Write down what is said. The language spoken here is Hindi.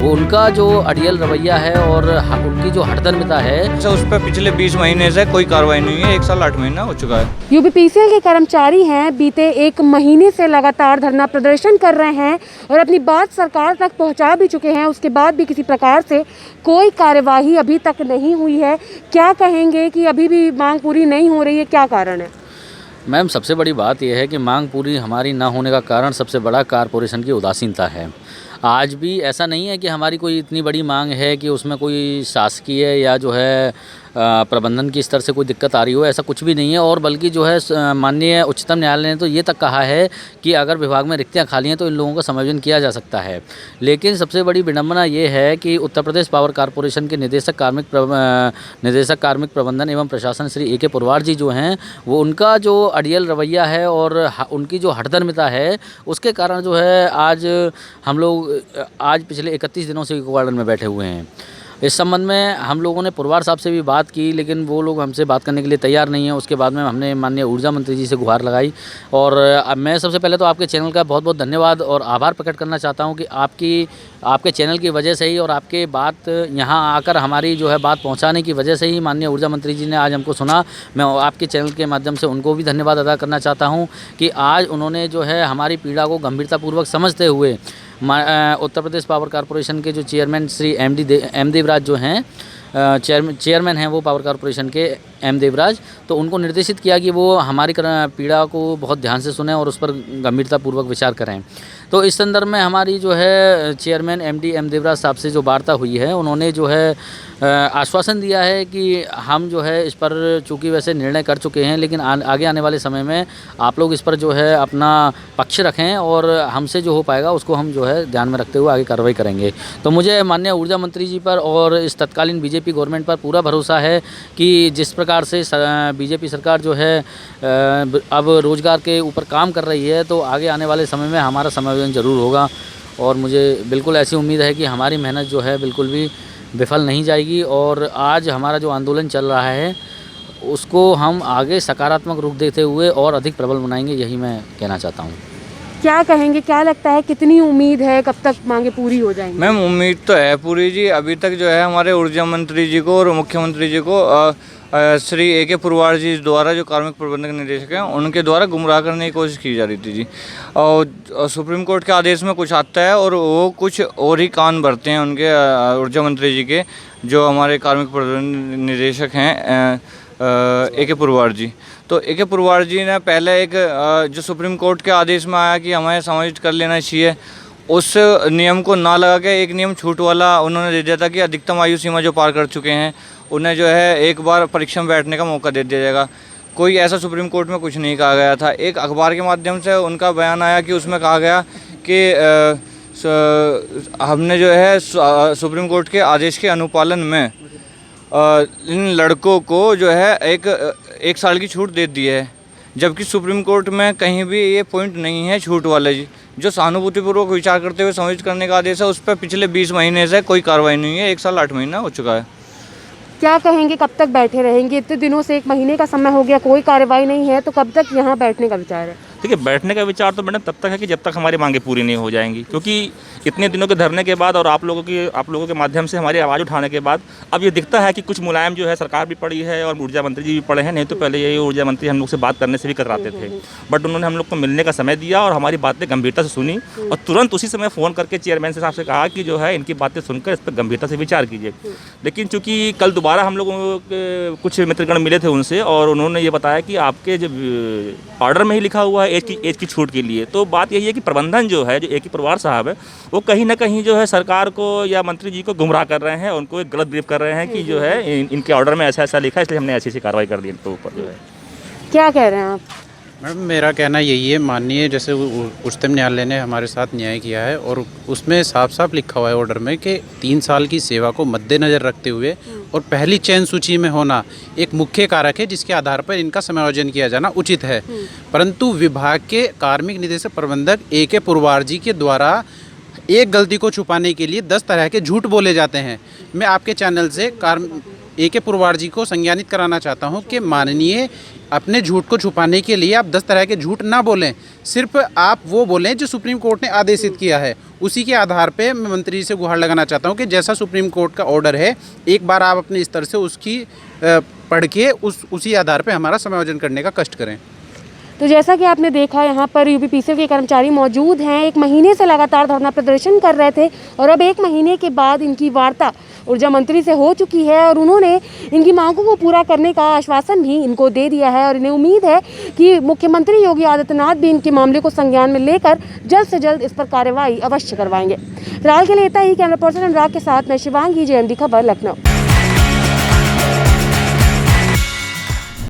वो उनका जो अड़ियल रवैया है और उनकी जो हठधर्मिता है, उस पर पिछले 20 महीने से कोई कार्रवाई नहीं हुई है। 1 साल 8 महीना हो चुका है। यूपीपीसीएल के कर्मचारी हैं, बीते 1 महीने से लगातार धरना प्रदर्शन कर रहे हैं और अपनी बात सरकार तक पहुंचा भी चुके हैं। उसके बाद भी किसी प्रकार से कोई कार्यवाही अभी तक नहीं हुई है। क्या कहेंगे कि अभी भी मांग पूरी नहीं हो रही है, क्या कारण है? मैम सबसे बड़ी बात यह है कि मांग पूरी हमारी ना होने का कारण सबसे बड़ा कारपोरेशन की उदासीनता है। आज भी ऐसा नहीं है कि हमारी कोई इतनी बड़ी मांग है कि उसमें कोई शासकीय या जो है प्रबंधन की स्तर से कोई दिक्कत आ रही हो, ऐसा कुछ भी नहीं है। और बल्कि जो है माननीय उच्चतम न्यायालय ने तो ये तक कहा है कि अगर विभाग में रिक्तियाँ खाली हैं तो इन लोगों का समायोजन किया जा सकता है। लेकिन सबसे बड़ी विडंबना ये है कि उत्तर प्रदेश पावर कॉरपोरेशन के निदेशक कार्मिक प्रबंधन एवं प्रशासन श्री ए के पुरवार जी जो हैं, वो उनका जो अड़ियल रवैया है और उनकी जो हठधर्मिता है, उसके कारण जो है आज हम लोग पिछले 31 दिनों से क्वार्टर में बैठे हुए हैं। इस संबंध में हम लोगों ने पुरवार साहब से भी बात की, लेकिन वो लोग हमसे बात करने के लिए तैयार नहीं है। उसके बाद में हमने माननीय ऊर्जा मंत्री जी से गुहार लगाई। और मैं सबसे पहले तो आपके चैनल का बहुत बहुत धन्यवाद और आभार प्रकट करना चाहता हूं कि आपके चैनल की वजह से ही और आपके बात यहाँ आकर हमारी जो है बात पहुँचाने की वजह से ही माननीय ऊर्जा मंत्री जी ने आज हमको सुना। मैं आपके चैनल के माध्यम से उनको भी धन्यवाद अदा करना चाहता हूँ कि आज उन्होंने जो है हमारी पीड़ा को गंभीरतापूर्वक समझते हुए उत्तर प्रदेश पावर कॉरपोरेशन के जो चेयरमैन श्री एम देवराज जो हैं, चेयरमैन हैं वो पावर कॉरपोरेशन के एम देवराज, तो उनको निर्देशित किया कि वो हमारी पीड़ा को बहुत ध्यान से सुनें और उस पर गंभीरतापूर्वक विचार करें। तो इस संदर्भ में हमारी जो है चेयरमैन एम देवराज साहब से जो वार्ता हुई है, उन्होंने जो है आश्वासन दिया है कि हम जो है इस पर चूँकि वैसे निर्णय कर चुके हैं, लेकिन आगे आने वाले समय में आप लोग इस पर जो है अपना पक्ष रखें और हमसे जो हो पाएगा उसको हम जो है ध्यान में रखते हुए आगे कार्रवाई करेंगे। तो मुझे माननीय ऊर्जा मंत्री जी पर और इस तत्कालीन बीजेपी गवर्नमेंट पर पूरा भरोसा है कि जिस प्रकार से बीजेपी सरकार जो है अब रोज़गार के ऊपर काम कर रही है, तो आगे आने वाले समय में हमारा समायोजन ज़रूर होगा। और मुझे बिल्कुल ऐसी उम्मीद है कि हमारी मेहनत जो है बिल्कुल भी विफल नहीं जाएगी और आज हमारा जो आंदोलन चल रहा है उसको हम आगे सकारात्मक रूप देते हुए और अधिक प्रबल बनाएंगे, यही मैं कहना चाहता हूँ। क्या कहेंगे, क्या लगता है कितनी उम्मीद है, कब तक मांगे पूरी हो जाएंगी? मैम उम्मीद तो है पूरी जी। अभी तक जो है हमारे ऊर्जा मंत्री जी को और मुख्यमंत्री जी को श्री ए के पुरवार जी द्वारा, जो कार्मिक प्रबंधक निदेशक हैं, उनके द्वारा गुमराह करने की कोशिश की जा रही थी जी। और सुप्रीम कोर्ट के आदेश में कुछ आता है और वो कुछ और ही कान भरते हैं उनके ऊर्जा मंत्री जी के, जो हमारे कार्मिक प्रबंधक निदेशक हैं ए के पुरवार जी। तो ए के पुरवार जी ने पहले एक जो सुप्रीम कोर्ट के आदेश में आया कि हमें समायोजित कर लेना चाहिए, उस नियम को ना लगा के एक नियम छूट वाला उन्होंने दे दिया था कि अधिकतम आयु सीमा जो पार कर चुके हैं उन्हें जो है एक बार परीक्षा में बैठने का मौका दे दिया जाएगा। कोई ऐसा सुप्रीम कोर्ट में कुछ नहीं कहा गया था। एक अखबार के माध्यम से उनका बयान आया कि उसमें कहा गया कि हमने जो है सुप्रीम कोर्ट के आदेश के अनुपालन में इन लड़कों को जो है एक साल की छूट दे दी है, जबकि सुप्रीम कोर्ट में कहीं भी ये पॉइंट नहीं है छूट वाले जी। जो सहानुभूतिपूर्वक विचार करते हुए समायोजित करने का आदेश है, उस पर पिछले 20 महीने से कोई कार्रवाई नहीं हुई है। 1 साल 8 महीना हो चुका है। क्या कहेंगे, कब तक बैठे रहेंगे? इतने दिनों से 1 महीने का समय हो गया, कोई कार्रवाई नहीं है, तो कब तक यहाँ बैठने का विचार है? देखिए, बैठने का विचार तो मैडम तब तक है कि जब तक हमारी मांगे पूरी नहीं हो जाएंगी, क्योंकि इतने दिनों के धरने के बाद और आप लोगों के माध्यम से हमारी आवाज़ उठाने के बाद अब ये दिखता है कि कुछ मुलायम जो है सरकार भी पड़ी है और ऊर्जा मंत्री जी भी पड़े हैं। नहीं तो पहले ये ऊर्जा मंत्री हम लोग से बात करने से भी कतराते थे, बट उन्होंने हम लोग को मिलने का समय दिया और हमारी बातें गंभीरता से सुनी और तुरंत उसी समय फ़ोन करके चेयरमैन साहब से कहा कि जो है इनकी बातें सुनकर इस पर गंभीरता से विचार कीजिए। लेकिन चूँकि कल दोबारा हम लोगों के कुछ मित्रगण मिले थे उनसे और उन्होंने ये बताया कि आपके जब ऑर्डर में ही लिखा हुआ है एज की छूट के लिए, तो बात यही है कि प्रबंधन जो है, जो ए के पुरवार साहब है, वो कहीं ना कहीं जो है सरकार को या मंत्री जी को गुमराह कर रहे हैं, उनको एक गलत ब्रीफ कर रहे हैं कि जो है इनके ऑर्डर में ऐसा ऐसा लिखा है, इसलिए हमने ऐसी कार्रवाई कर दी इनके ऊपर जो है। क्या कह रहे हैं आप? मैडम मेरा कहना यही है, माननीय जैसे उच्चतम न्यायालय ने हमारे साथ न्याय किया है और उसमें साफ साफ लिखा हुआ है ऑर्डर में कि 3 साल की सेवा को मद्देनज़र रखते हुए और पहली चयन सूची में होना एक मुख्य कारक है जिसके आधार पर इनका समायोजन किया जाना उचित है। परंतु विभाग के कार्मिक निदेशक प्रबंधक ए के पुरवार जी के द्वारा एक गलती को छुपाने के लिए 10 तरह के झूठ बोले जाते हैं। मैं आपके चैनल से AK पुरवार जी को संज्ञानित कराना चाहता हूं कि माननीय अपने झूठ को छुपाने के लिए आप 10 तरह के झूठ ना बोलें, सिर्फ आप वो बोलें जो सुप्रीम कोर्ट ने आदेशित किया है। उसी के आधार पे मैं मंत्री से गुहार लगाना चाहता हूं कि जैसा सुप्रीम कोर्ट का ऑर्डर है, एक बार आप अपने स्तर से उसकी पढ़ के उसी आधार पे हमारा समायोजन करने का कष्ट करें। तो जैसा कि आपने देखा, यहाँ पर यूपीपीसीएल के कर्मचारी मौजूद हैं। 1 महीने से लगातार धरना प्रदर्शन कर रहे थे और अब 1 महीने के बाद इनकी वार्ता ऊर्जा मंत्री से हो चुकी है और उन्होंने इनकी मांगों को पूरा करने का आश्वासन भी इनको दे दिया है और इन्हें उम्मीद है कि मुख्यमंत्री योगी आदित्यनाथ भी इनके मामले को संज्ञान में लेकर जल्द से जल्द इस पर कार्रवाई अवश्य करवाएंगे। फिलहाल के लिए इतना ही। कैमरा पर्सन अनुराग के साथ मैं शिवांगी, JMD खबर, लखनऊ।